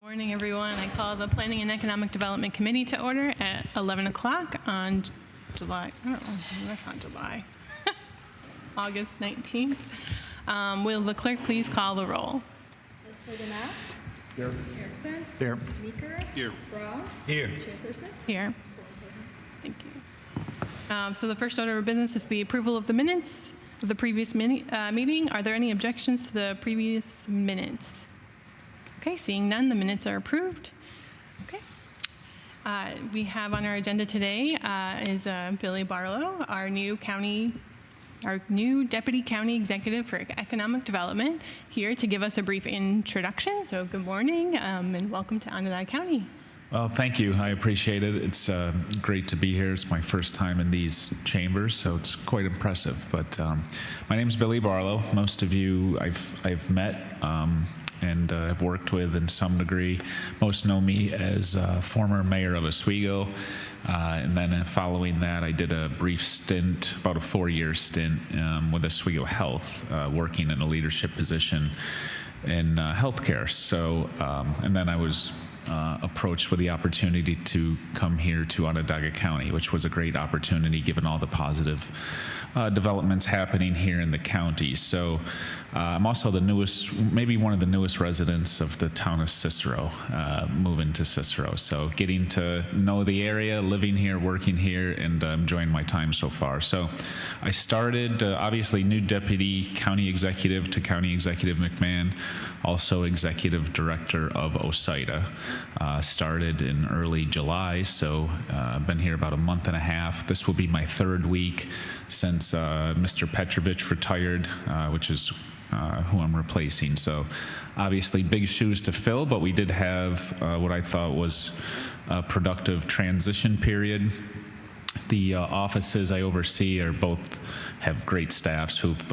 Morning, everyone. I call the Planning and Economic Development Committee to order at 11 o'clock on August 19th. Will the clerk please call the roll? Legislator Knapp? Here. Harrison? Here. Meeker? Here. Brown? Here. Chairperson? Here. Thank you. So the first order of business is the approval of the minutes of the previous meeting. Are there any objections to the previous minutes? Okay, seeing none, the minutes are approved. Okay. We have on our agenda today is Billy Barlow, our new Deputy County Executive for Economic Development, here to give us a brief introduction. So good morning and welcome to Onondaga County. Well, thank you. I appreciate it. It's great to be here. It's my first time in these chambers, so it's quite impressive. But my name is Billy Barlow. Most of you I've met and have worked with in some degree. Most know me as former mayor of Oswego. And then following that, I did a brief stint, about a 4-year stint with Oswego Health, working in a leadership position in healthcare. So, and then I was approached with the opportunity to come here to Onondaga County, which was a great opportunity given all the positive developments happening here in the county. So I'm also the newest, maybe one of the newest residents of the town of Cicero, moving to Cicero. So getting to know the area, living here, working here, and enjoying my time so far. So I started, obviously, new deputy county executive to County Executive McMahon, also executive director of OSIDA. Started in early July, so I've been here about a month and a half. This will be my 3rd week since Mr. Petrovich retired, which is who I'm replacing. So obviously big shoes to fill, but we did have what I thought was a productive transition period. The offices I oversee have great staffs who've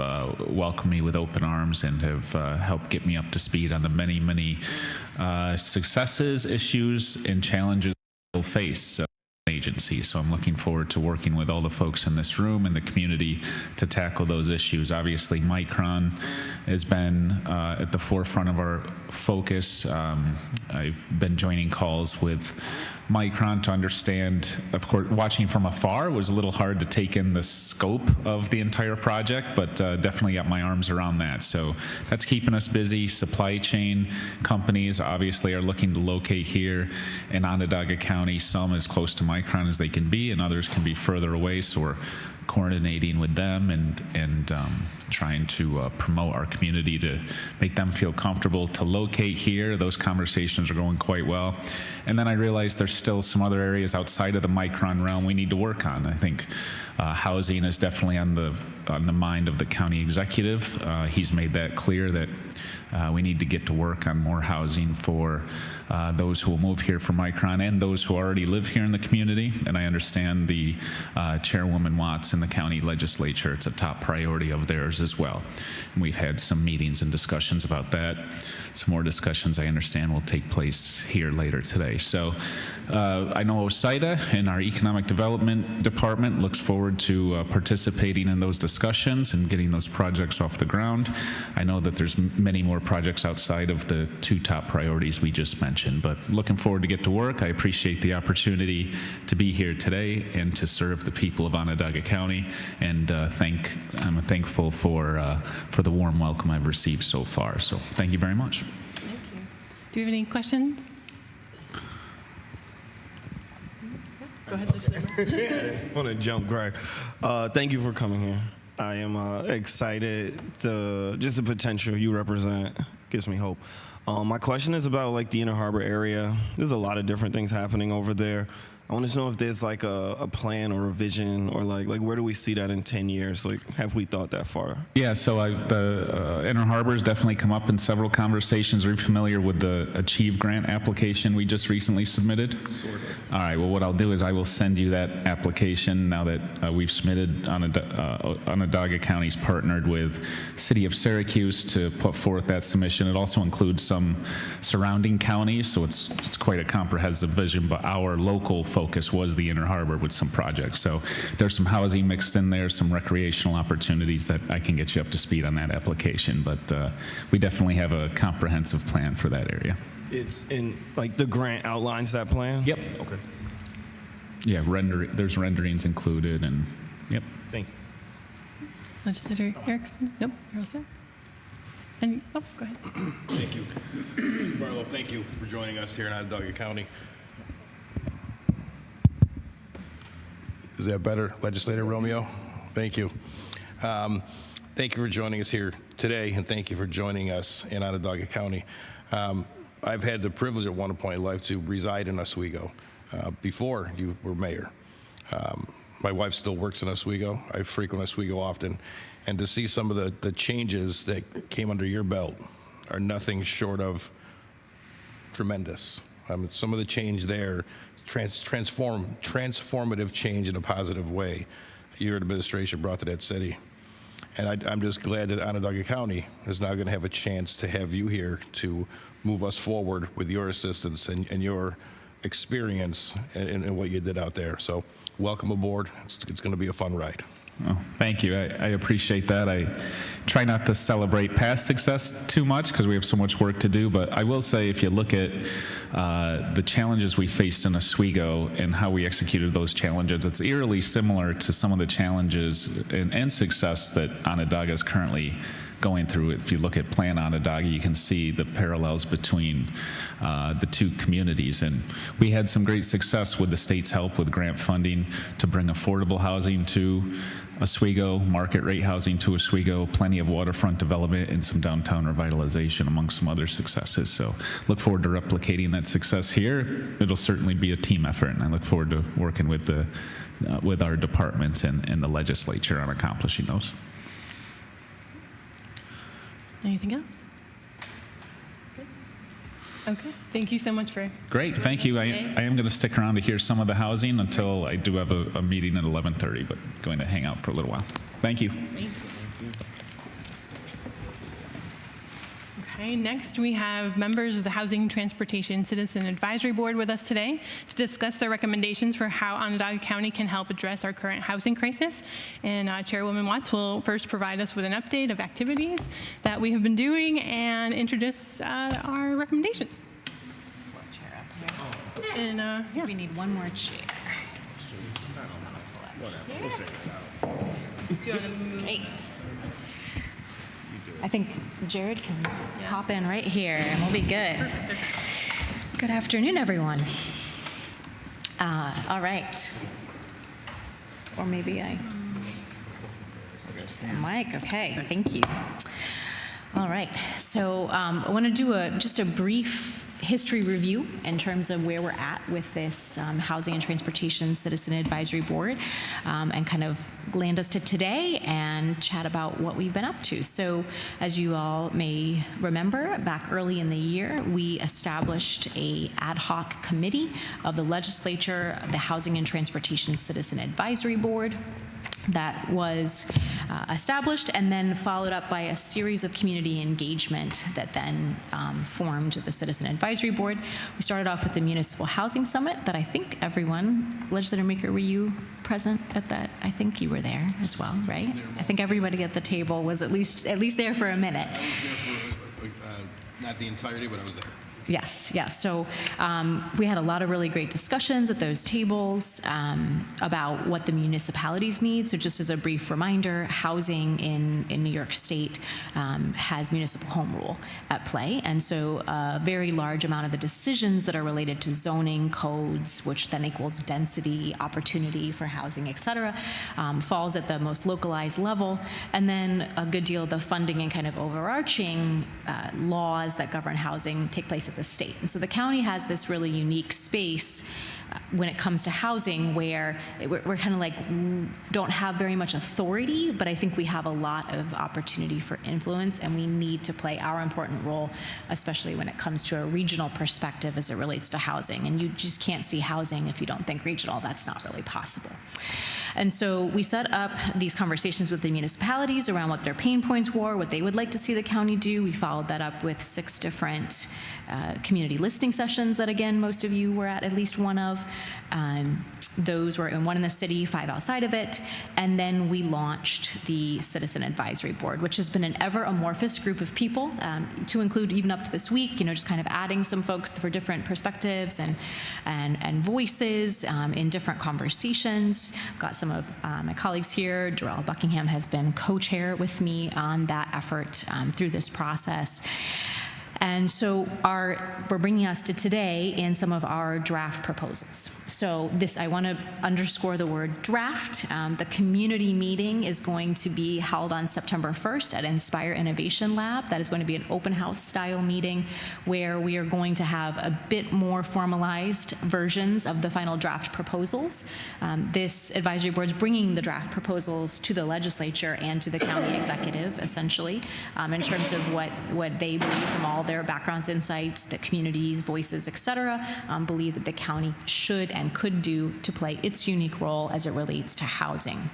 welcomed me with open arms and have helped get me up to speed on the many successes, issues, and challenges we'll face agency. So I'm looking forward to working with all the folks in this room and the community to tackle those issues. Obviously, Micron has been at the forefront of our focus. I've been joining calls with Micron to understand, of course, watching from afar was a little hard to take in the scope of the entire project, but definitely got my arms around that. So that's keeping us busy. Supply chain companies obviously are looking to locate here in Onondaga County, some as close to Micron as they can be, and others can be further away. So we're coordinating with them and trying to promote our community to make them feel comfortable to locate here. Those conversations are going quite well. And then I realized there's still some other areas outside of the Micron realm we need to work on. I think housing is definitely on the mind of the county executive. He's made that clear that we need to get to work on more housing for those who will move here from Micron and those who already live here in the community. And I understand the Chairwoman Watts in the county legislature, it's a top priority of theirs as well. And we've had some meetings and discussions about that. Some more discussions, I understand, will take place here later today. So I know OSIDA and our Economic Development Department looks forward to participating in those discussions and getting those projects off the ground. I know that there's many more projects outside of the 2 top priorities we just mentioned, but looking forward to get to work. I appreciate the opportunity to be here today and to serve the people of Onondaga County, and I'm thankful for the warm welcome I've received so far. So thank you very much. Thank you. Do you have any questions? Go ahead, Legislator. I want to jump, Greg. Thank you for coming here. I am excited just the potential you represent gives me hope. My question is about like the Inner Harbor area. There's a lot of different things happening over there. I want to know if there's like a plan or a vision, or like where do we see that in 10 years? Like, have we thought that far? Yeah, so the Inner Harbor has definitely come up in several conversations. Are you familiar with the Achieve grant application we just recently submitted? Sort of. All right, well, what I'll do is I will send you that application now that we've submitted. Onondaga County's partnered with City of Syracuse to put forth that submission. It also includes some surrounding counties, so it's quite a comprehensive vision, but our local focus was the Inner Harbor with some projects. So there's some housing mixed in there, some recreational opportunities that I can get you up to speed on that application, but we definitely have a comprehensive plan for that area. It's in, like, the grant outlines that plan? Yep. Okay, Yeah, there's renderings included, and yep. thank you. Legislator Erickson? Nope, you're all set. And, oh, go ahead. Thank you. Mr. Barlow, thank you for joining us here in Onondaga County. Is that better, Legislator Romeo? Thank you. Thank you for joining us here today, and thank you for joining us in Onondaga County. I've had the privilege at one point in life to reside in Oswego before you were mayor. My wife still works in Oswego. I frequent Oswego often. And to see some of the changes that came under your belt are nothing short of tremendous. Some of the change there, transformative change in a positive way, your administration brought to that city. And I'm just glad that Onondaga County is now going to have a chance to have you here to move us forward with your assistance and your experience and what you did out there. So welcome aboard. It's going to be a fun ride. Oh, thank you. I appreciate that. I try not to celebrate past success too much because we have so much work to do, but I will say if you look at the challenges we faced in Oswego and how we executed those challenges, it's eerily similar to some of the challenges and success that Onondaga is currently going through. If you look at Plan Onondaga, you can see the parallels between the two communities. And we had some great success with the state's help with grant funding to bring affordable housing to Oswego, market rate housing to Oswego, plenty of waterfront development, and some downtown revitalization among some other successes. So look forward to replicating that success here. It'll certainly be a team effort, and I look forward to working with our departments and the legislature on accomplishing those. Anything else? Good. Okay, thank you so much for. Great, thank you. I am going to stick around to hear some of the housing until I do have a meeting at 11:30, but going to hang out for a little while. Thank you. Thank you. Okay, next we have members of the Housing Transportation Citizen Advisory Board with us today to discuss their recommendations for how Onondaga County can help address our current housing crisis. And Chairwoman Watts will first provide us with an update of activities that we have been doing and introduce our recommendations. Chair up here. And yeah. We need one more chair. Do you want to move? Great. I think Jared can hop in right here and we'll be good. Good afternoon, everyone. All right. Or maybe Mike, okay, thank you. All right, so I want to do just a brief history review in terms of where we're at with this Housing and Transportation Citizen Advisory Board and kind of land us to today and chat about what we've been up to. So as you all may remember, back early in the year, we established a ad hoc committee of the Legislature, the Housing and Transportation Citizen Advisory Board, that was established and then followed up by a series of community engagement that then formed the Citizen Advisory Board. We started off with the Municipal Housing Summit that I think everyone, Legislator Meeker, were you present at that? I think you were there as well, right? I think everybody at the table was at least there for a minute. I was there for not the entirety, but I was there. Yes, yes. So we had a lot of really great discussions at those tables about what the municipalities need. So just as a brief reminder, housing in New York State has municipal home rule at play. And so a very large amount of the decisions that are related to zoning codes, which then equals density, opportunity for housing, et cetera, falls at the most localized level. And then a good deal of the funding and kind of overarching laws that govern housing take place at the state. And so the county has this really unique space when it comes to housing where we're kind of like don't have very much authority, but I think we have a lot of opportunity for influence, and we need to play our important role, especially when it comes to a regional perspective as it relates to housing. And you just can't see housing if you don't think regional. That's not really possible. And so we set up these conversations with the municipalities around what their pain points were, what they would like to see the county do. We followed that up with 6 different community listening sessions that, again, most of you were at least one of. Those were one in the city, 5 outside of it. And then we launched the Citizen Advisory Board, which has been an ever amorphous group of people, to include even up to this week, just kind of adding some folks for different perspectives and voices in different conversations. Got some of my colleagues here. Darrell Buckingham has been co-chair with me on that effort through this process. And so we're bringing us to today in some of our draft proposals. So I want to underscore the word draft. The community meeting is going to be held on September 1st at Inspire Innovation Lab. That is going to be an open house style meeting where we are going to have a bit more formalized versions of the final draft proposals. This advisory board is bringing the draft proposals to the legislature and to the county executive, essentially, in terms of what they believe from all their backgrounds, insights, the communities, voices, et cetera, believe that the county should and could do to play its unique role as it relates to housing.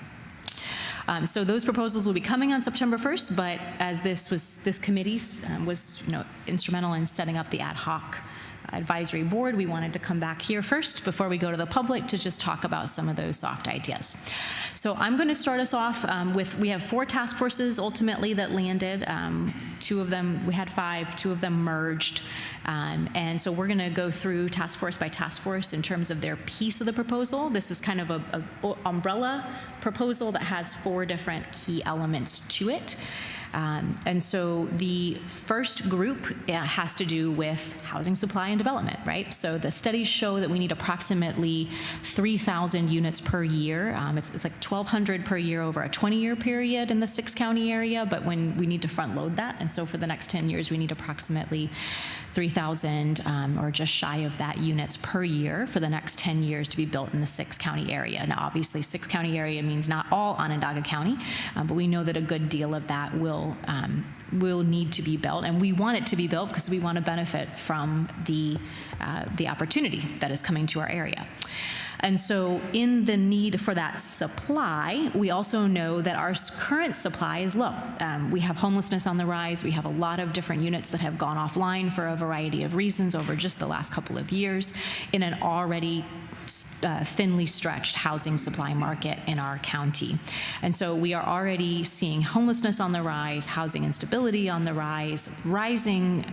So those proposals will be coming on September 1st, but as this committee was instrumental in setting up the ad hoc advisory board, we wanted to come back here first before we go to the public to just talk about some of those soft ideas. So I'm going to start us off we have 4 task forces ultimately that landed. 2 of them, we had 5, 2 of them merged. And so we're going to go through task force by task force in terms of their piece of the proposal. This is kind of a umbrella proposal that has 4 different key elements to it. And so the first group has to do with housing supply and development, right? So the studies show that we need approximately 3,000 units per year. It's like 1,200 per year over a 20-year period in the 6-county area, but when we need to front load that. And so for the next 10 years, we need approximately 3,000 or just shy of that units per year for the next 10 years to be built in the 6-county area. Now, obviously, 6-county area means not all Onondaga County, but we know that a good deal of that will need to be built, and we want it to be built because we want to benefit from the opportunity that is coming to our area. And so in the need for that supply, we also know that our current supply is low. We have homelessness on the rise. We have a lot of different units that have gone offline for a variety of reasons over just the last couple of years in an already thinly stretched housing supply market in our county. And so we are already seeing homelessness on the rise, housing instability on the rise, rising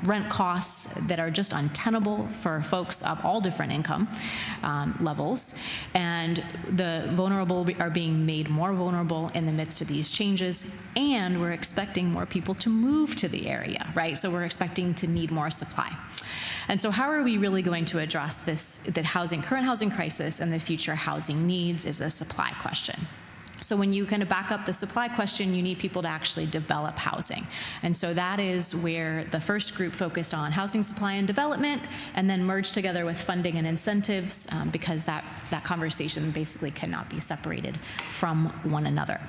rent costs that are just untenable for folks of all different income levels. And the vulnerable are being made more vulnerable in the midst of these changes. And we're expecting more people to move to the area, right? So we're expecting to need more supply. And so how are we really going to address the current housing crisis and the future housing needs is a supply question. So when you kind of back up the supply question, you need people to actually develop housing. And so that is where the first group focused on housing supply and development and then merged together with funding and incentives because that conversation basically cannot be separated from one another.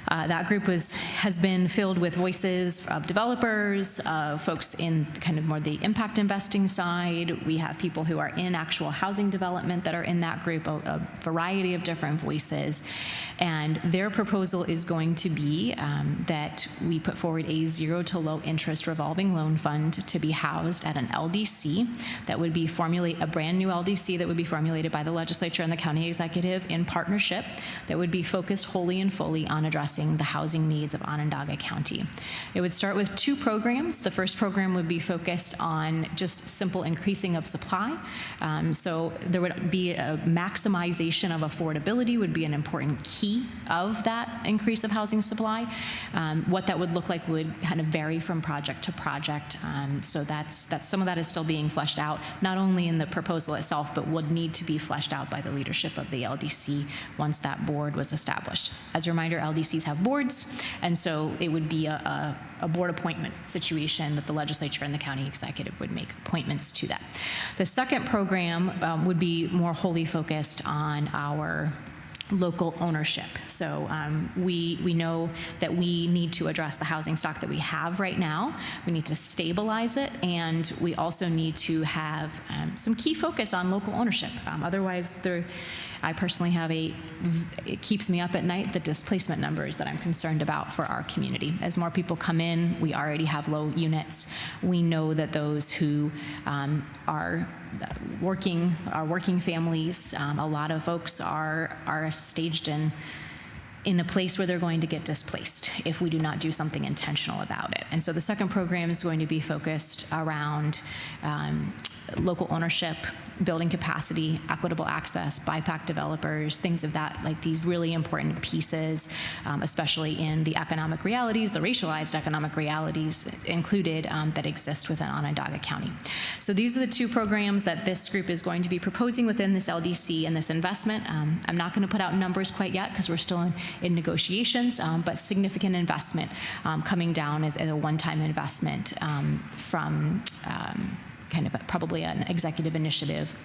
That group has been filled with voices of developers, folks in kind of more the impact investing side. We have people who are in actual housing development that are in that group, a variety of different voices. And their proposal is going to be that we put forward a 0 to low interest revolving loan fund to be housed at an LDC that would be a brand new LDC that would be formulated by the legislature and the county executive in partnership that would be focused wholly and fully on addressing the housing needs of Onondaga County. It would start with 2 programs. The first program would be focused on just simple increasing of supply. So there would be a maximization of affordability would be an important key of that increase of housing supply. What that would look like would kind of vary from project to project. So that's some of that is still being fleshed out, not only in the proposal itself, but would need to be fleshed out by the leadership of the LDC once that board was established. As a reminder, LDCs have boards, and so it would be a board appointment situation that the legislature and the county executive would make appointments to that. The second program would be more wholly focused on our local ownership. So we know that we need to address the housing stock that we have right now. We need to stabilize it, and we also need to have some key focus on local ownership. Otherwise, I personally have it keeps me up at night, the displacement numbers that I'm concerned about for our community. As more people come in, we already have low units. We know that those who are working families, a lot of folks are staged in a place where they're going to get displaced if we do not do something intentional about it. And so the second program is going to be focused around local ownership, building capacity, equitable access, BIPAC developers, things of that, like these really important pieces, especially in the economic realities, the racialized economic realities included that exist within Onondaga County. So these are the two programs that this group is going to be proposing within this LDC and this investment. I'm not going to put out numbers quite yet because we're still in negotiations, but significant investment coming down as a one-time investment from kind of probably an executive initiative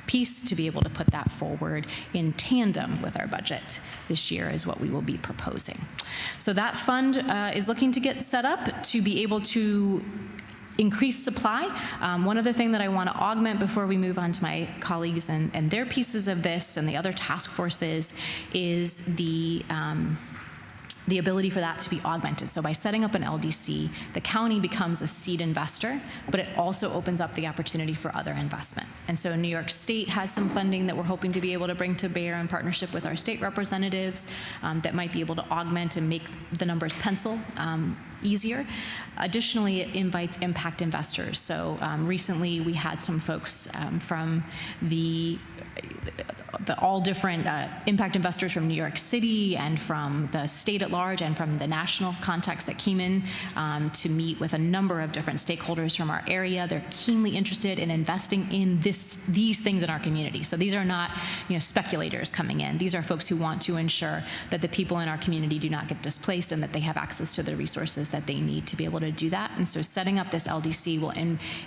piece to be able to put that forward in tandem with our budget this year is what we will be proposing. So that fund is looking to get set up to be able to increase supply. One other thing that I want to augment before we move on to my colleagues and their pieces of this and the other task forces is the ability for that to be augmented. So by setting up an LDC, the county becomes a seed investor, but it also opens up the opportunity for other investment. And so New York State has some funding that we're hoping to be able to bring to bear in partnership with our state representatives that might be able to augment and make the numbers pencil easier. Additionally, it invites impact investors. So recently we had some folks from the all different impact investors from New York City and from the state at large and from the national context that came in to meet with a number of different stakeholders from our area. They're keenly interested in investing in these things in our community. So these are not speculators coming in. These are folks who want to ensure that the people in our community do not get displaced and that they have access to the resources that they need to be able to do that. And so setting up this LDC will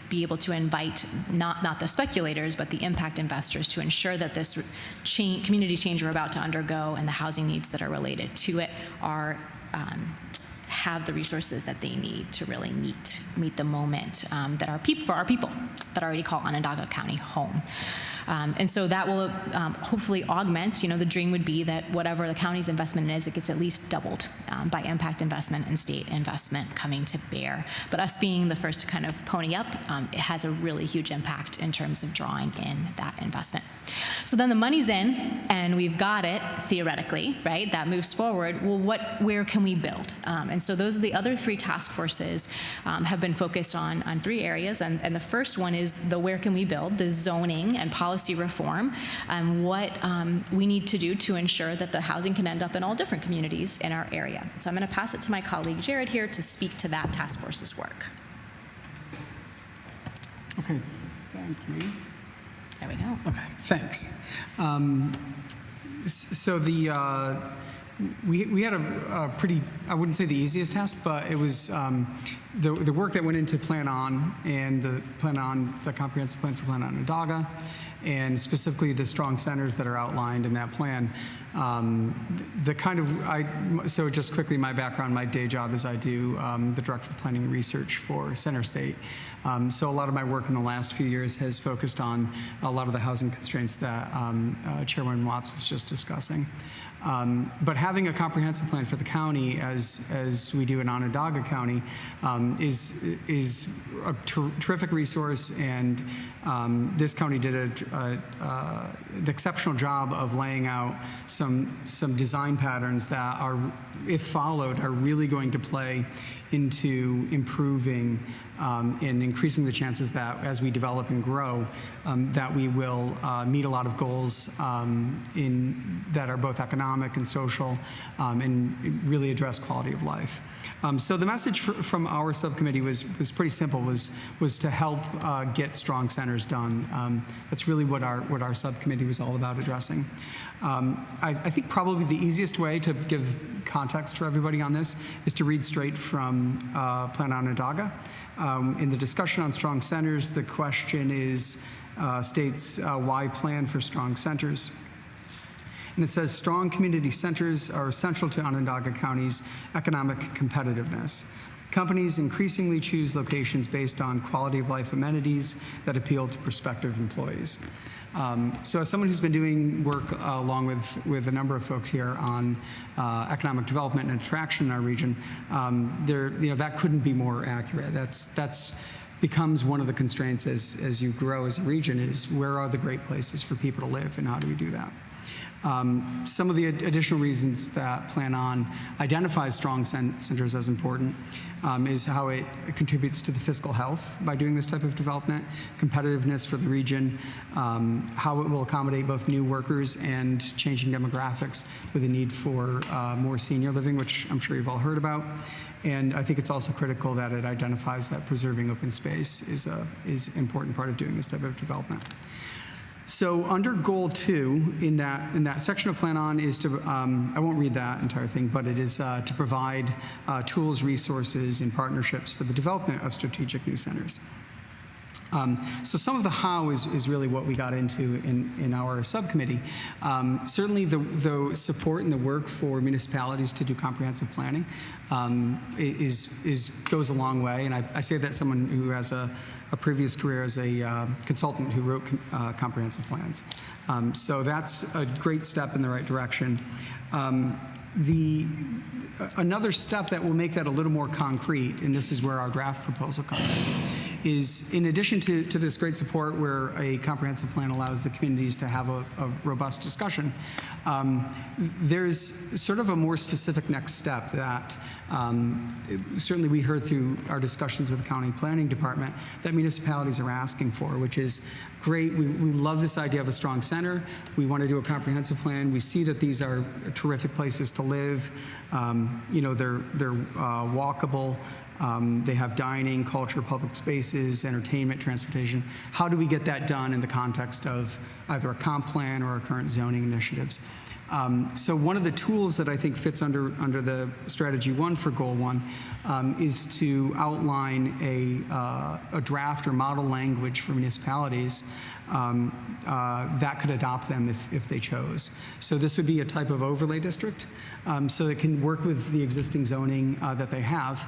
be able to invite not the speculators, but the impact investors to ensure that this community change we're about to undergo and the housing needs that are related to it have the resources that they need to really meet the moment that for our people that already call Onondaga County home. And so that will hopefully augment, the dream would be that whatever the county's investment is, it gets at least doubled by impact investment and state investment coming to bear. But us being the first to kind of pony up, it has a really huge impact in terms of drawing in that investment. So then the money's in and we've got it theoretically, right? That moves forward. Well, where can we build? And so those are the other three task forces have been focused on three areas. And the first one is the where can we build, the zoning and policy reform, and what we need to do to ensure that the housing can end up in all different communities in our area. So I'm going to pass it to my colleague Jared here to speak to that task force's work. Okay, thank you. There we go. Okay, thanks. So we had a pretty, I wouldn't say the easiest task, but it was the work that went into Plan On and the comprehensive plan for Plan Onondaga, and specifically the strong centers that are outlined in that plan. So just quickly, my background, my day job is I do the Director of Planning and Research for Center State. So a lot of my work in the last few years has focused on a lot of the housing constraints that Chairwoman Watts was just discussing. But having a comprehensive plan for the county, as we do in Onondaga County, is a terrific resource, and this county did an exceptional job of laying out some design patterns that are, if followed, are really going to play into improving and increasing the chances that as we develop and grow, that we will meet a lot of goals that are both economic and social, and really address quality of life. So the message from our subcommittee was pretty simple, was to help get strong centers done. That's really what our subcommittee was all about addressing. I think probably the easiest way to give context for everybody on this is to read straight from Plan Onondaga. In the discussion on strong centers, the question states why plan for strong centers? And it says, strong community centers are essential to Onondaga County's economic competitiveness. Companies increasingly choose locations based on quality of life amenities that appeal to prospective employees. So as someone who's been doing work along with a number of folks here on economic development and attraction in our region, that couldn't be more accurate. That's becomes one of the constraints as you grow as a region, is where are the great places for people to live and how do we do that? Some of the additional reasons that Plan On identifies strong centers as important is how it contributes to the fiscal health by doing this type of development, competitiveness for the region, how it will accommodate both new workers and changing demographics with a need for more senior living, which I'm sure you've all heard about. And I think it's also critical that it identifies that preserving open space is an important part of doing this type of development. So under Goal 2, in that section of Plan On is to, I won't read that entire thing, but it is to provide tools, resources, and partnerships for the development of strategic new centers. So some of the how is really what we got into in our subcommittee. Certainly the support and the work for municipalities to do comprehensive planning goes a long way. And I say that someone who has a previous career as a consultant who wrote comprehensive plans. So that's a great step in the right direction. Another step that will make that a little more concrete, and this is where our draft proposal comes in, is in addition to this great support where a comprehensive plan allows the communities to have a robust discussion, there's sort of a more specific next step that certainly we heard through our discussions with the county planning department that municipalities are asking for, which is great. We love this idea of a strong center. We want to do a comprehensive plan. We see that these are terrific places to live. They're walkable. They have dining, culture, public spaces, entertainment, transportation. How do we get that done in the context of either a comp plan or our current zoning initiatives? So one of the tools that I think fits under the strategy 1 for Goal 1 is to outline a draft or model language for municipalities that could adopt them if they chose. So this would be a type of overlay district, so it can work with the existing zoning that they have.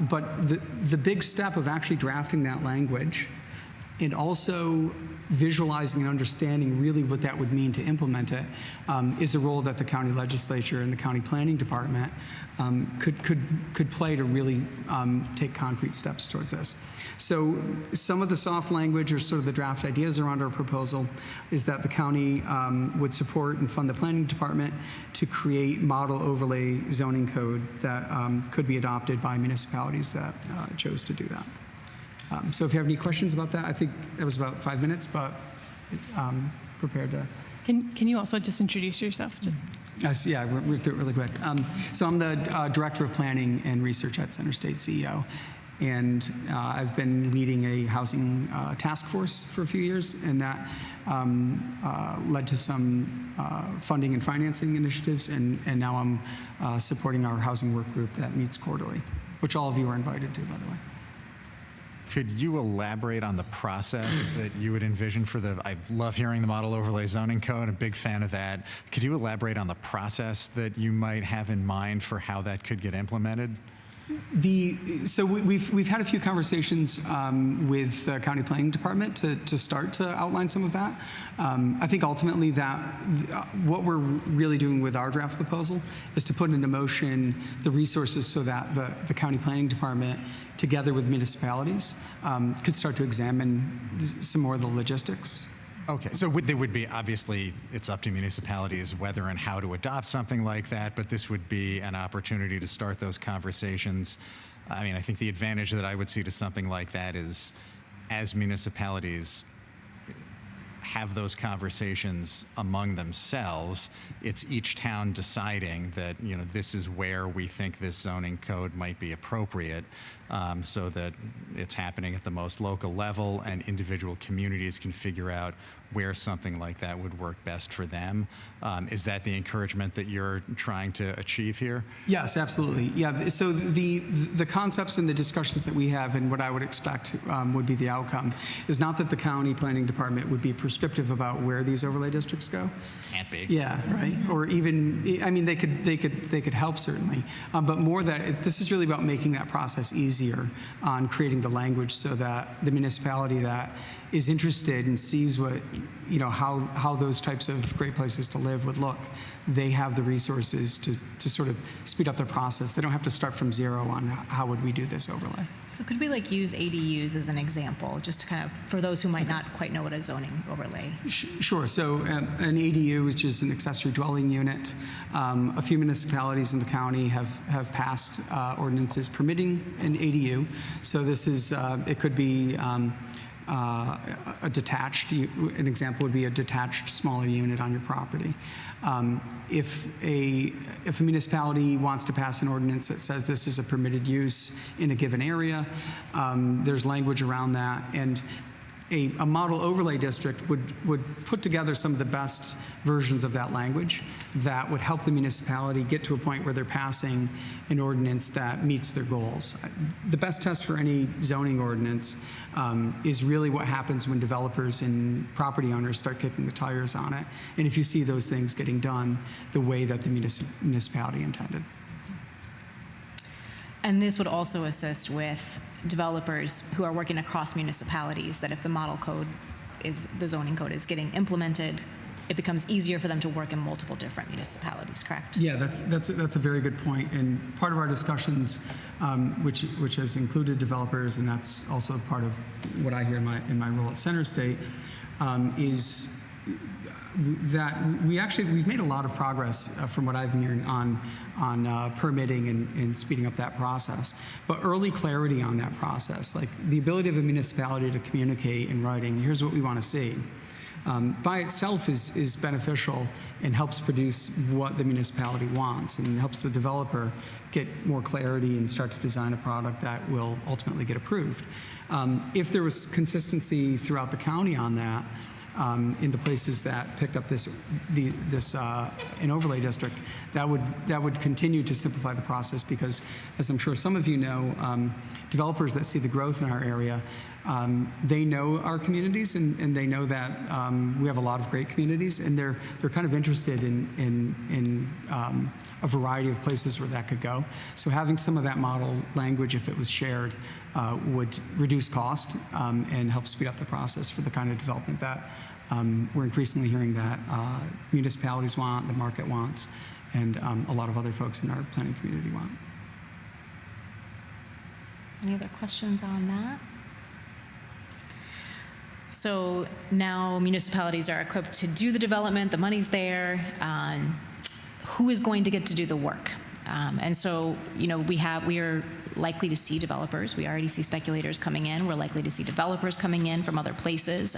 But the big step of actually drafting that language and also visualizing and understanding really what that would mean to implement it is a role that the county legislature and the county planning department could play to really take concrete steps towards this. So some of the soft language or sort of the draft ideas around our proposal is that the county would support and fund the planning department to create model overlay zoning code that could be adopted by municipalities that chose to do that. So if you have any questions about that, I think that was about 5 minutes, but prepared to. Can you also just introduce yourself? Yeah, we're through it really quick. So I'm the Director of Planning and Research at Center State CEO. And I've been leading a housing task force for a few years, and that led to some funding and financing initiatives. And now I'm supporting our housing work group that meets quarterly, which all of you are invited to, by the way. Could you elaborate on the process that you would envision for I love hearing the model overlay zoning code, I'm a big fan of that. Could you elaborate on the process that you might have in mind for how that could get implemented? So we've had a few conversations with the county planning department to start to outline some of that. I think ultimately that what we're really doing with our draft proposal is to put into motion the resources so that the county planning department, together with municipalities, could start to examine some more of the logistics. Okay, so there would be, obviously, it's up to municipalities whether and how to adopt something like that, but this would be an opportunity to start those conversations. I mean, I think the advantage that I would see to something like that is, as municipalities have those conversations among themselves, it's each town deciding that, this is where we think this zoning code might be appropriate. so that it's happening at the most local level and individual communities can figure out where something like that would work best for them. Is that the encouragement that you're trying to achieve here? Yes, absolutely. Yeah. So the concepts and the discussions that we have, and what I would expect would be the outcome, is not that the county planning department would be prescriptive about where these overlay districts go. Can't be. Yeah. Right. Or even, I mean, they could help certainly, but more that this is really about making that process easier on creating the language so that the municipality that is interested and sees what, how those types of great places to live would look, they have the resources to sort of speed up their process. They don't have to start from zero on how would we do this overlay. So could we use ADUs as an example, just to kind of, for those who might not quite know what a zoning overlay? Sure. So an ADU, which is an accessory dwelling unit, a few municipalities in the county have passed ordinances permitting an ADU. So this is, it could be a detached, an example would be a detached smaller unit on your property. If a municipality wants to pass an ordinance that says this is a permitted use in a given area, there's language around that, and a model overlay district would put together some of the best versions of that language that would help the municipality get to a point where they're passing an ordinance that meets their goals. The best test for any zoning ordinance is really what happens when developers and property owners start kicking the tires on it, and if you see those things getting done the way that the municipality intended. And this would also assist with developers who are working across municipalities, that if the model code the zoning code is getting implemented, it becomes easier for them to work in multiple different municipalities, correct? Yeah, that's a very good point. And part of our discussions, which has included developers, and that's also part of what I hear in my role at Center State, is that we've made a lot of progress from what I've been hearing on permitting and speeding up that process. But early clarity on that process, like the ability of a municipality to communicate in writing, here's what we want to see, by itself is beneficial and helps produce what the municipality wants and helps the developer get more clarity and start to design a product that will ultimately get approved. If there was consistency throughout the county on that, in the places that picked up an overlay district, that would continue to simplify the process, because, as I'm sure some of you know, developers that see the growth in our area, they know our communities, and they know that we have a lot of great communities, and they're kind of interested in a variety of places where that could go. So having some of that model language, if it was shared, would reduce cost and help speed up the process for the kind of development that we're increasingly hearing that municipalities want, the market wants, and a lot of other folks in our planning community want. Any other questions on that? So now municipalities are equipped to do the development, the money's there. Who is going to get to do the work? And so, we are likely to see developers. We already see speculators coming in. We're likely to see developers coming in from other places.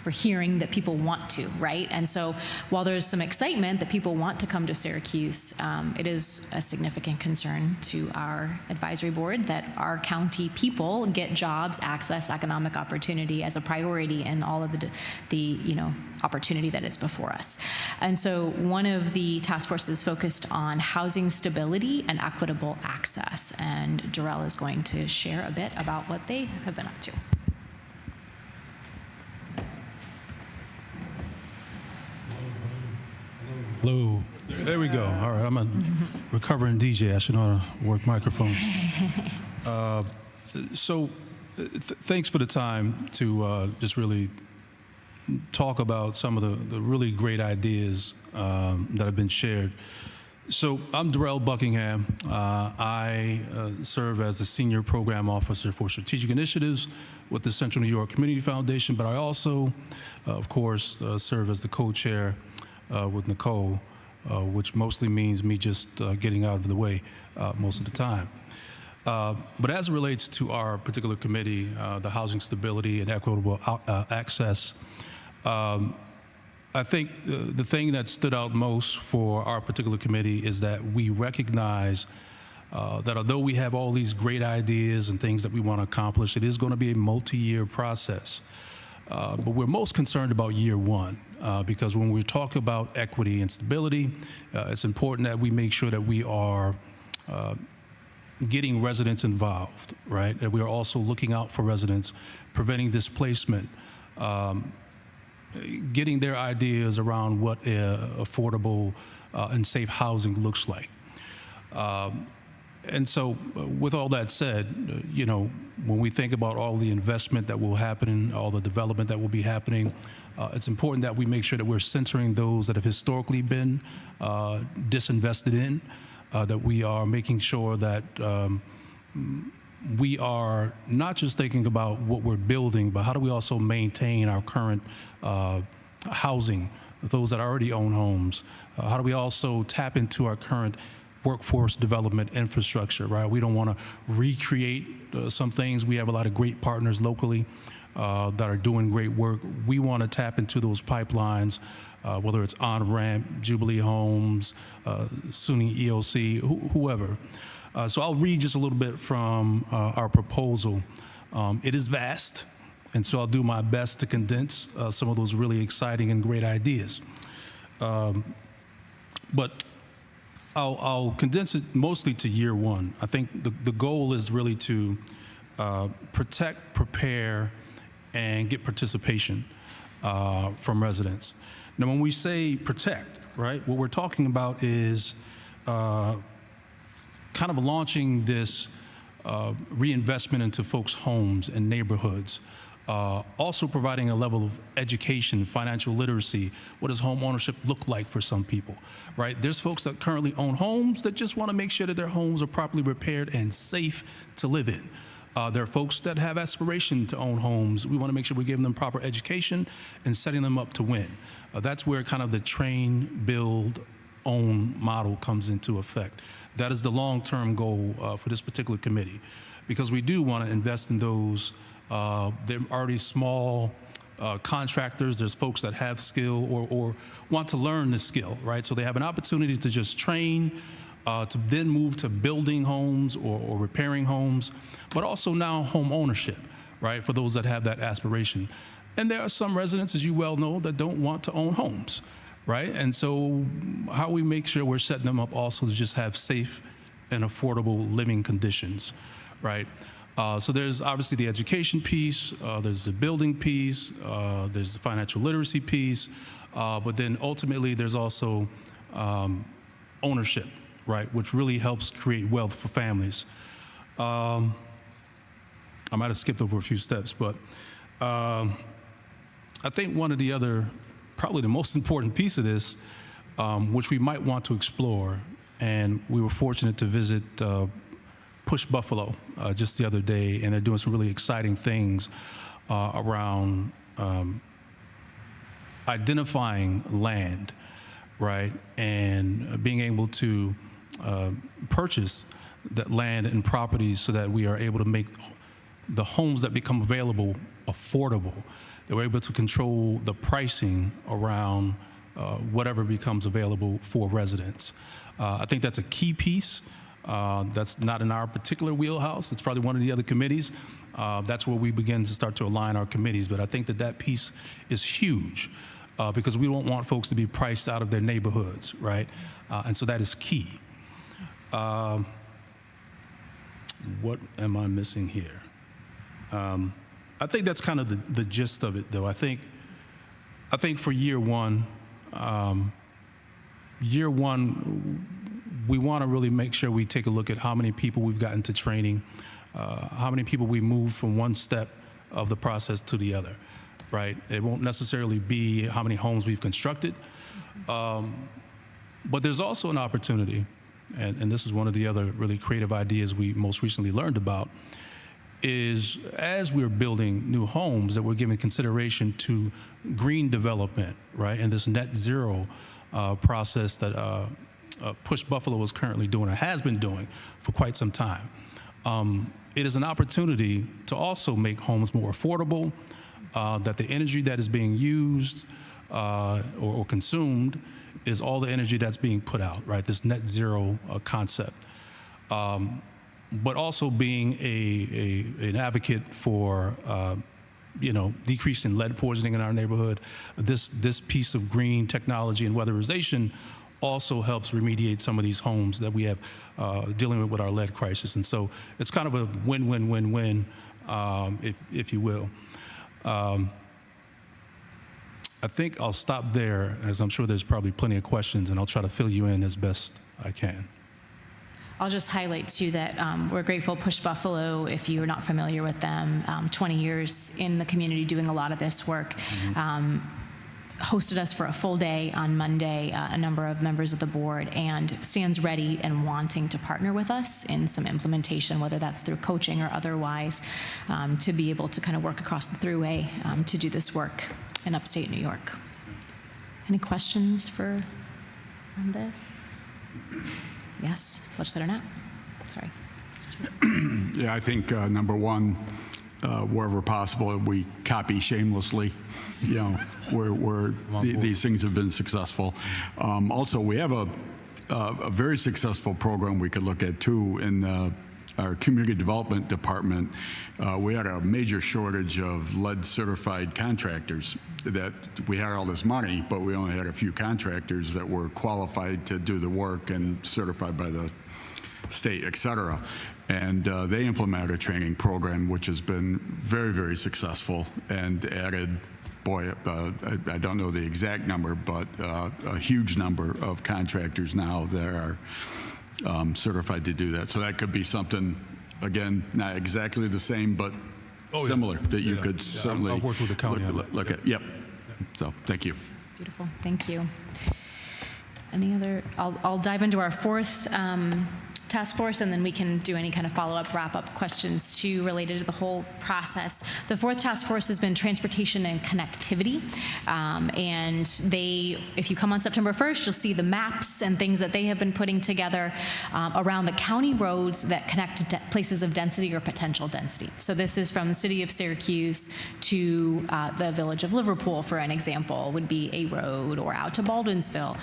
We're hearing that people want to, right? And so while there's some excitement that people want to come to Syracuse, it is a significant concern to our advisory board that our county people get jobs, access, economic opportunity as a priority in all of the opportunity that is before us. And so one of the task forces focused on housing stability and equitable access. And Jarrell is going to share a bit about what they have been up to. Hello. There we go. All right, I'm a recovering DJ. I should know how to work microphones. Thanks for the time to just really talk about some of the really great ideas that have been shared. So I'm Darrell Buckingham. I serve as the Senior Program Officer for Strategic Initiatives with the Central New York Community Foundation, but I also, of course, serve as the co-chair with Nicole, which mostly means me just getting out of the way most of the time. But as it relates to our particular committee, the Housing Stability and Equitable Access, I think the thing that stood out most for our particular committee is that we recognize that although we have all these great ideas and things that we want to accomplish, it is going to be a multi-year process. But we're most concerned about year one because when we talk about equity and stability, it's important that we make sure that we are getting residents involved, right? That we are also looking out for residents, preventing displacement, getting their ideas around what affordable and safe housing looks like. And so with all that said, when we think about all the investment that will happen, all the development that will be happening, it's important that we make sure that we're centering those that have historically been disinvested in, that we are making sure that we are not just thinking about what we're building, but how do we also maintain our current housing, those that already own homes? How do we also tap into our current workforce development infrastructure, right? We don't want to recreate some things. We have a lot of great partners locally that are doing great work. We want to tap into those pipelines, whether it's On-Ramp, Jubilee Homes, SUNY EOC, whoever. So I'll read just a little bit from our proposal. It is vast, and so I'll do my best to condense some of those really exciting and great ideas. But I'll condense it mostly to year one. I think the goal is really to protect, prepare, and get participation from residents. Now, when we say protect, right, what we're talking about is kind of launching this reinvestment into folks' homes and neighborhoods. Also providing a level of education, financial literacy. What does home ownership look like for some people, right? There's folks that currently own homes that just want to make sure that their homes are properly repaired and safe to live in. There are folks that have aspiration to own homes. We want to make sure we're giving them proper education and setting them up to win. That's where kind of the train, build, own model comes into effect. That is the long-term goal for this particular committee, because we do want to invest in those. They're already small contractors. There's folks that have skill or want to learn the skill, right? So they have an opportunity to just train, to then move to building homes or repairing homes, but also now home ownership, right, for those that have that aspiration. And there are some residents, as you well know, that don't want to own homes, right? And so how we make sure we're setting them up also to just have safe and affordable living conditions, right? So there's obviously the education piece, there's the building piece, there's the financial literacy piece, but then ultimately there's also ownership, right, which really helps create wealth for families. I might have skipped over a few steps, but I think one of the other, probably the most important piece of this, which we might want to explore, and we were fortunate to visit Push Buffalo just the other day, and they're doing some really exciting things around identifying land, right, and being able to purchase that land and properties so that we are able to make the homes that become available affordable. That we're able to control the pricing around whatever becomes available for residents. I think that's a key piece. That's not in our particular wheelhouse. It's probably one of the other committees. That's where we begin to start to align our committees. But I think that piece is huge because we don't want folks to be priced out of their neighborhoods, right? And so that is key. What am I missing here? I think that's kind of the gist of it, though. I think for year one, we want to really make sure we take a look at how many people we've gotten to training, how many people we move from one step of the process to the other, right? It won't necessarily be how many homes we've constructed, but there's also an opportunity, and this is one of the other really creative ideas we most recently learned about, is as we're building new homes that we're giving consideration to green development, right? And this net zero process that Push Buffalo is currently doing or has been doing for quite some time. It is an opportunity to also make homes more affordable, that the energy that is being used or consumed is all the energy that's being put out, right? This net zero concept. but also being an advocate for decreasing lead poisoning in our neighborhood. This piece of green technology and weatherization also helps remediate some of these homes that we have dealing with our lead crisis. And so it's kind of a win-win-win-win, if you will. I think I'll stop there, as I'm sure there's probably plenty of questions, and I'll try to fill you in as best I can. I'll just highlight too that we're grateful Push Buffalo, if you're not familiar with them, 20 years in the community doing a lot of this work, hosted us for a full day on Monday, a number of members of the board, and stands ready and wanting to partner with us in some implementation, whether that's through coaching or otherwise, to be able to kind of work across the thruway to do this work in upstate New York. Any questions on this? Yes, Legislator Knapp. Sorry. Yeah, I think number one, wherever possible, we copy shamelessly. Where these things have been successful. Also, we have a very successful program we could look at too in our community development department. We had a major shortage of lead certified contractors. That we had all this money, but we only had a few contractors that were qualified to do the work and certified by the state, et cetera. And they implemented a training program which has been very, very successful and added, I don't know the exact number, but a huge number of contractors now that are certified to do that. So that could be something, again, not exactly the same, but similar that you could certainly I've worked with the county on that. look at. Yep. So thank you. Beautiful. Thank you. Any other? I'll dive into our fourth task force, and then we can do any kind of follow-up, wrap-up questions too related to the whole process. The fourth task force has been transportation and connectivity, and if you come on September 1st, you'll see the maps and things that they have been putting together around the county roads that connect to places of density or potential density. So this is from the city of Syracuse to the village of Liverpool, for an example, would be a road, or out to Baldwinsville.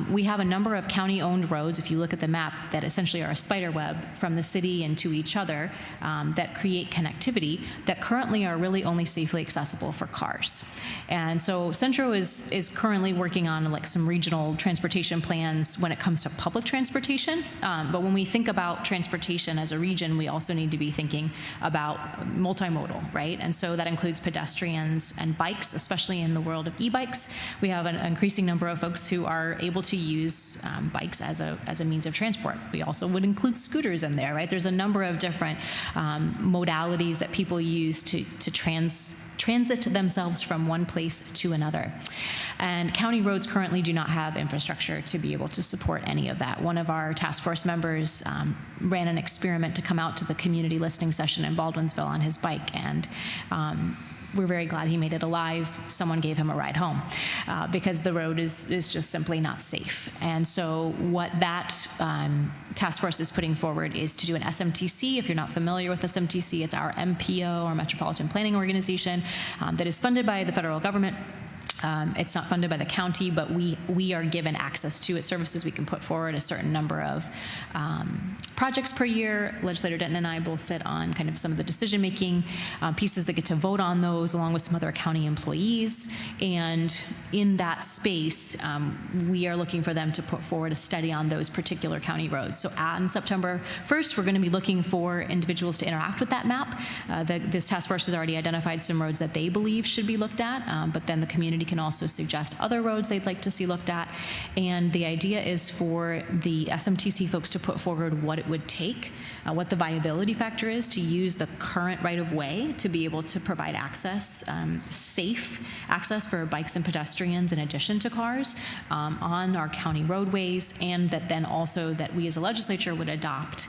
We have a number of county-owned roads, if you look at the map, that essentially are a spider web from the city and to each other that create connectivity that currently are really only safely accessible for cars. And so Centro is currently working on like some regional transportation plans when it comes to public transportation. But when we think about transportation as a region, we also need to be thinking about multimodal, right? And so that includes pedestrians and bikes, especially in the world of e-bikes. We have an increasing number of folks who are able to use bikes as a means of transport. We also would include scooters in there, right? There's a number of different modalities that people use to transit themselves from one place to another. And county roads currently do not have infrastructure to be able to support any of that. One of our task force members ran an experiment to come out to the community listening session in Baldwinsville on his bike, and we're very glad he made it alive. Someone gave him a ride home because the road is just simply not safe. And so what that task force is putting forward is to do an SMTC. If you're not familiar with SMTC, it's our MPO, or Metropolitan Planning Organization, that is funded by the federal government. It's not funded by the county, but we are given access to its services. We can put forward a certain number of projects per year. Legislator Denton and I both sit on kind of some of the decision-making pieces that get to vote on those, along with some other county employees. And in that space, we are looking for them to put forward a study on those particular county roads. So on September 1st, we're going to be looking for individuals to interact with that map. This task force has already identified some roads that they believe should be looked at, but then the community can also suggest other roads they'd like to see looked at. And the idea is for the SMTC folks to put forward what it would take, what the viability factor is to use the current right-of-way to be able to provide access, safe access for bikes and pedestrians in addition to cars on our county roadways, and that then also that we as a legislature would adopt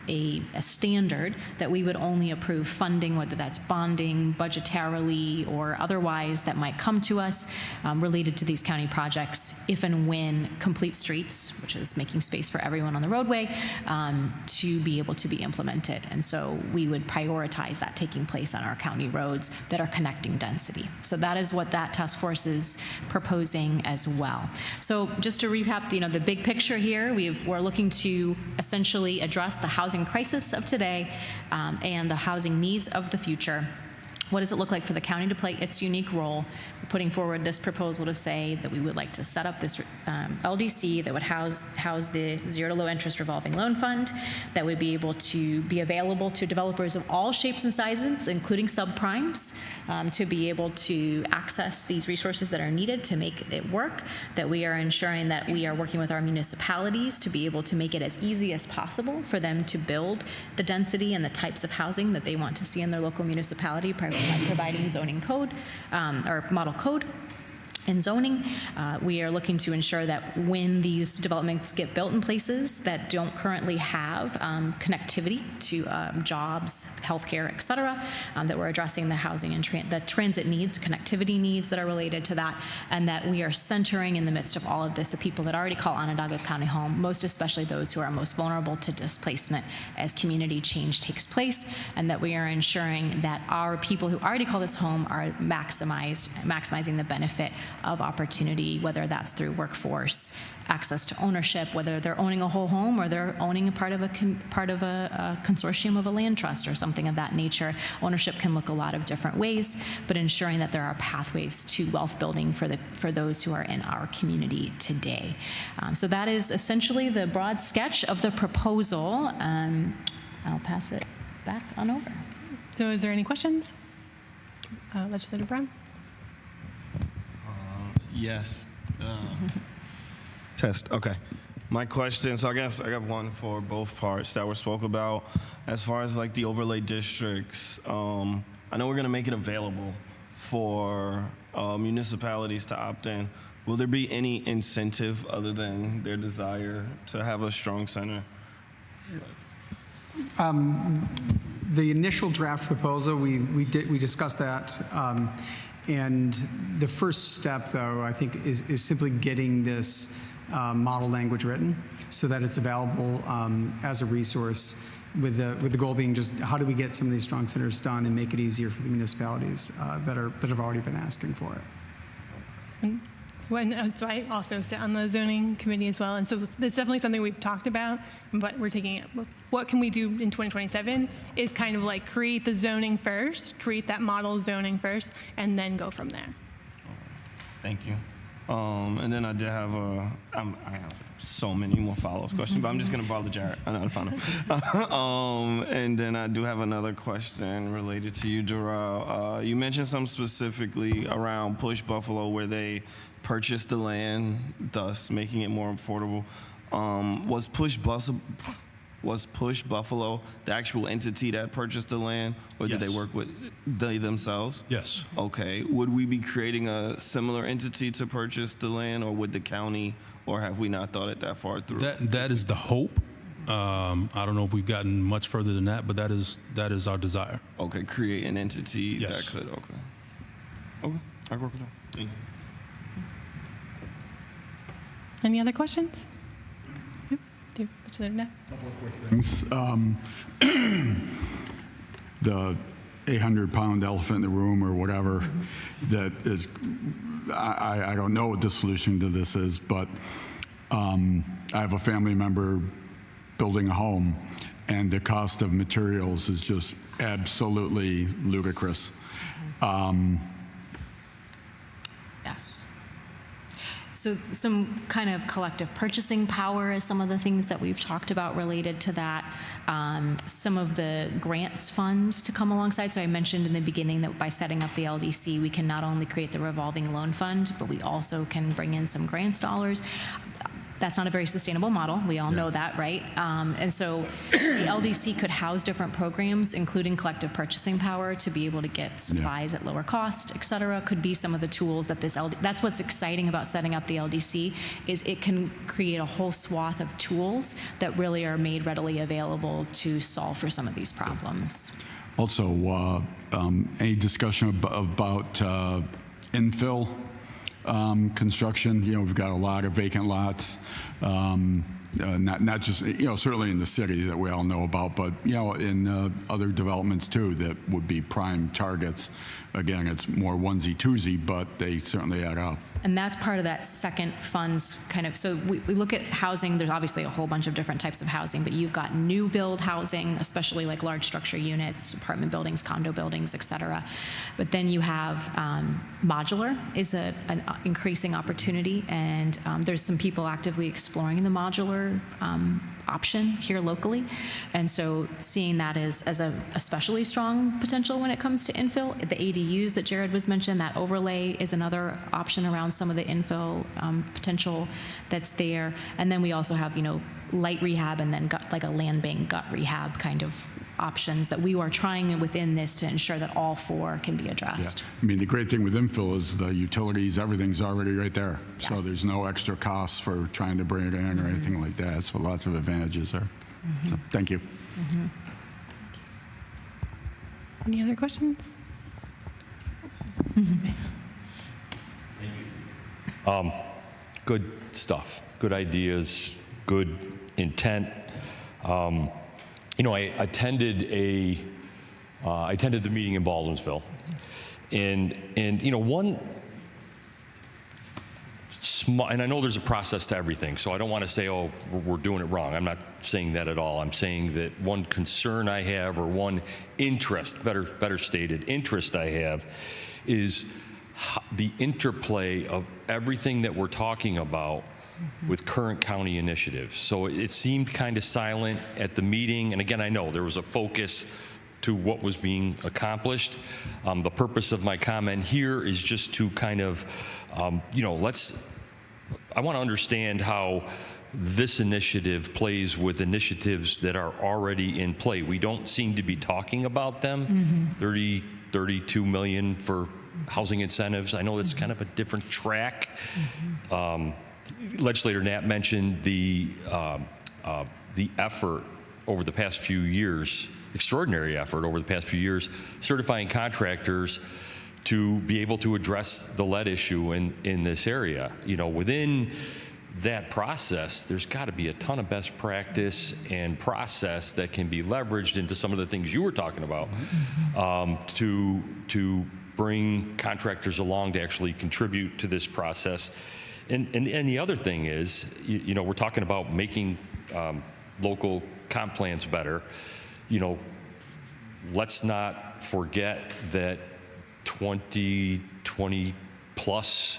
a standard that we would only approve funding, whether that's bonding, budgetarily, or otherwise, that might come to us related to these county projects if and when complete streets, which is making space for everyone on the roadway, to be able to be implemented. And so we would prioritize that taking place on our county roads that are connecting density. So that is what that task force is proposing as well. So just to recap, the big picture here, we're looking to essentially address the housing crisis of today and the housing needs of the future. What does it look like for the county to play its unique role? We're putting forward this proposal to say that we would like to set up this LDC that would house the zero to low interest revolving loan fund that would be able to be available to developers of all shapes and sizes, including subprimes, to be able to access these resources that are needed to make it work, that we are ensuring that we are working with our municipalities to be able to make it as easy as possible for them to build the density and the types of housing that they want to see in their local municipality, providing zoning code or model code and zoning. We are looking to ensure that when these developments get built in places that don't currently have connectivity to jobs, healthcare, et cetera, that we're addressing the housing and the transit needs, connectivity needs that are related to that, and that we are centering in the midst of all of this the people that already call Onondaga County home, most especially those who are most vulnerable to displacement as community change takes place, and that we are ensuring that our people who already call this home are maximizing the benefit of opportunity, whether that's through workforce, access to ownership, whether they're owning a whole home or they're owning a part of a consortium of a land trust or something of that nature. Ownership can look a lot of different ways, but ensuring that there are pathways to wealth building for those who are in our community today. So that is essentially the broad sketch of the proposal. I'll pass it back on over. So is there any questions? Legislator Brown? Yes. Test. Okay. My question, so I guess I got one for both parts that were spoke about. As far as like the overlay districts, I know we're going to make it available for municipalities to opt in. Will there be any incentive other than their desire to have a strong center? The initial draft proposal, we discussed that. And the first step, though, I think, is simply getting this model language written so that it's available as a resource, with the goal being just how do we get some of these strong centers done and make it easier for the municipalities that have already been asking for it. So I also sit on the zoning committee as well, and so it's definitely something we've talked about, but we're taking it. What can we do in 2027 is kind of like create the zoning first, create that model zoning first, and then go from there. Thank you. And then I did have I have so many more follow-up questions, but I'm just going to bother Jared. I know how to find them. And then I do have another question related to you, Darrell. You mentioned something specifically around Push Buffalo where they purchased the land, thus making it more affordable. Was Push Buffalo the actual entity that purchased the land, or did Yes. they work with they themselves? Yes. Okay. Would we be creating a similar entity to purchase the land, or would the county, or have we not thought it that far through? That is the hope. I don't know if we've gotten much further than that, but that is our desire. Okay, create an entity Yes. that could. Okay. I work with that. Thank you. Any other questions? Yep. Do Legislator Knapp? Things. The 800-pound elephant in the room or whatever that is, I don't know what the solution to this is, but I have a family member building a home, and the cost of materials is just absolutely ludicrous. Yes. So some kind of collective purchasing power is some of the things that we've talked about related to that. Some of the grants funds to come alongside. So I mentioned in the beginning that by setting up the LDC, we can not only create the revolving loan fund, but we also can bring in some grants dollars. That's not a very sustainable model. We all know that, right? And so the LDC could house different programs, including collective purchasing power, to be able to get supplies at lower cost, et cetera. Could be some of the tools that that's what's exciting about setting up the LDC, is it can create a whole swath of tools that really are made readily available to solve for some of these problems. Also, any discussion about infill construction. We've got a lot of vacant lots, not just, certainly in the city that we all know about, but, in other developments too that would be prime targets. Again, it's more onesie twosie, but they certainly add up. And that's part of that second funds kind of, so we look at housing, there's obviously a whole bunch of different types of housing, but you've got new build housing, especially like large structure units, apartment buildings, condo buildings, et cetera. But then you have modular is an increasing opportunity, and there's some people actively exploring the modular option here locally. And so seeing that as a especially strong potential when it comes to infill. The ADUs that Jared was mentioned, that overlay is another option around some of the infill potential that's there. And then we also have, light rehab and then like a land bank gut rehab kind of options that we are trying within this to ensure that all four can be addressed. Yeah. I mean, the great thing with infill is the utilities, everything's already right there. Yes. So there's no extra costs for trying to bring it in or anything like that. So lots of advantages there. So thank you. Any other questions? Good stuff, good ideas, good intent. I attended the meeting in Baldwinsville, and one small, and I know there's a process to everything, so I don't want to say, oh, we're doing it wrong. I'm not saying that at all. I'm saying that one concern I have, or one interest, better stated, interest I have, is the interplay of everything that we're talking about with current county initiatives. So it seemed kind of silent at the meeting, and again, I know there was a focus to what was being accomplished. The purpose of my comment here is just to kind of, I want to understand how this initiative plays with initiatives that are already in play. We don't seem to be talking about them. 32 million for housing incentives. I know that's kind of a different track. Legislator Knapp mentioned the effort over the past few years, extraordinary effort over the past few years, certifying contractors to be able to address the lead issue in this area. Within that process, there's got to be a ton of best practice and process that can be leveraged into some of the things you were talking about, to bring contractors along to actually contribute to this process. And the other thing is, we're talking about making local comp plans better. Let's not forget that 20 plus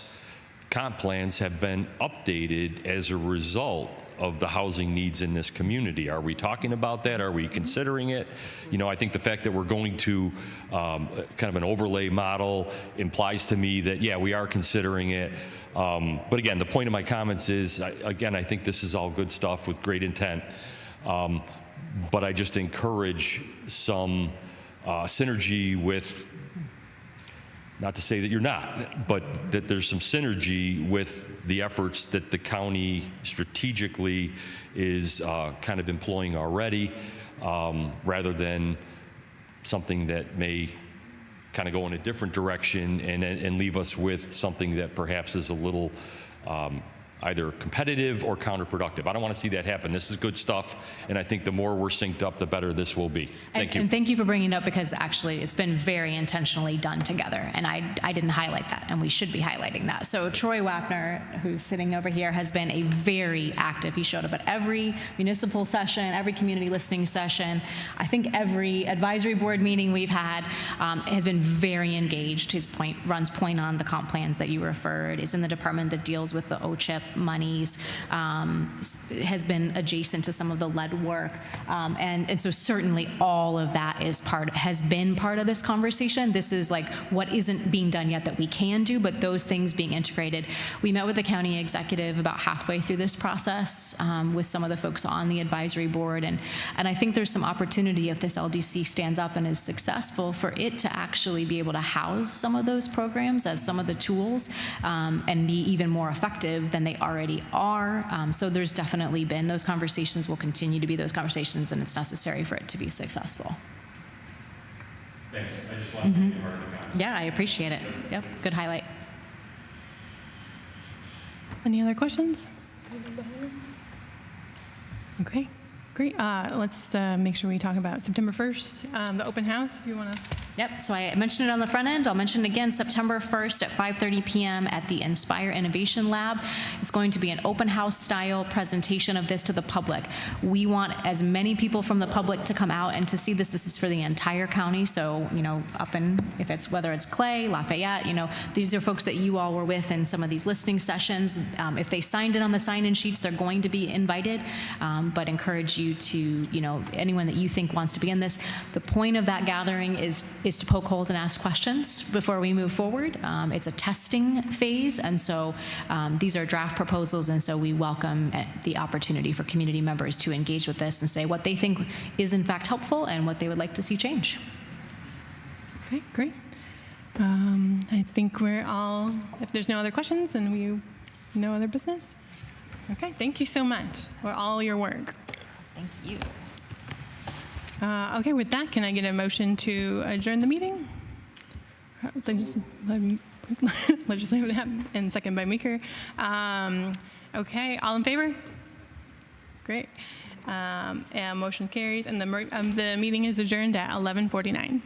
comp plans have been updated as a result of the housing needs in this community. Are we talking about that? Are we considering it? I think the fact that we're going to kind of an overlay model implies to me that, yeah, we are considering it. But again, the point of my comments is, I think this is all good stuff with great intent. But I just encourage some synergy with, not to say that you're not, but that there's some synergy with the efforts that the county strategically is kind of employing already, rather than something that may kind of go in a different direction and leave us with something that perhaps is a little either competitive or counterproductive. I don't want to see that happen. This is good stuff, and I think the more we're synced up, the better this will be. Thank you. And thank you for bringing it up, because actually it's been very intentionally done together, and I didn't highlight that, and we should be highlighting that. So Troy Wapner, who's sitting over here, has been a very active, he showed up at every municipal session, every community listening session. I think every advisory board meeting we've had, has been very engaged. His runs point on the comp plans that you referred, is in the department that deals with the OCHIP monies, has been adjacent to some of the lead work, and so certainly all of that has been part of this conversation. This is like what isn't being done yet that we can do, but those things being integrated. We met with the county executive about halfway through this process, with some of the folks on the advisory board, and I think there's some opportunity, if this LDC stands up and is successful, for it to actually be able to house some of those programs as some of the tools, and be even more effective than they already are. So there's definitely been those conversations, will continue to be those conversations, and it's necessary for it to be successful. Thanks. I just wanted to be part of the conversation. Yeah, I appreciate it. Yep, good highlight. Any other questions? Okay, great. Let's make sure we talk about September 1st, the open house. If you want to. Yep, so I mentioned it on the front end. I'll mention it again, September 1st at 5:30 p.m. at the Inspire Innovation Lab. It's going to be an open house style presentation of this to the public. We want as many people from the public to come out and to see this. This is for the entire county, so, you know, up in, if it's, whether it's Clay, Lafayette, you know, these are folks that you all were with in some of these listening sessions. If they signed in on the sign-in sheets, they're going to be invited, but encourage you to, you know, anyone that you think wants to be in this. The point of that gathering is to poke holes and ask questions before we move forward. It's a testing phase, and so these are draft proposals, and so we welcome the opportunity for community members to engage with this and say what they think is in fact helpful and what they would like to see change. Okay, great. I think we're all, if there's no other questions, then no other business. Okay, thank you so much for all your work. Thank you. Okay, with that, can I get a motion to adjourn the meeting? Legislative and second by Meeker. Okay, all in favor? Great. And motion carries, and the meeting is adjourned at 11:49.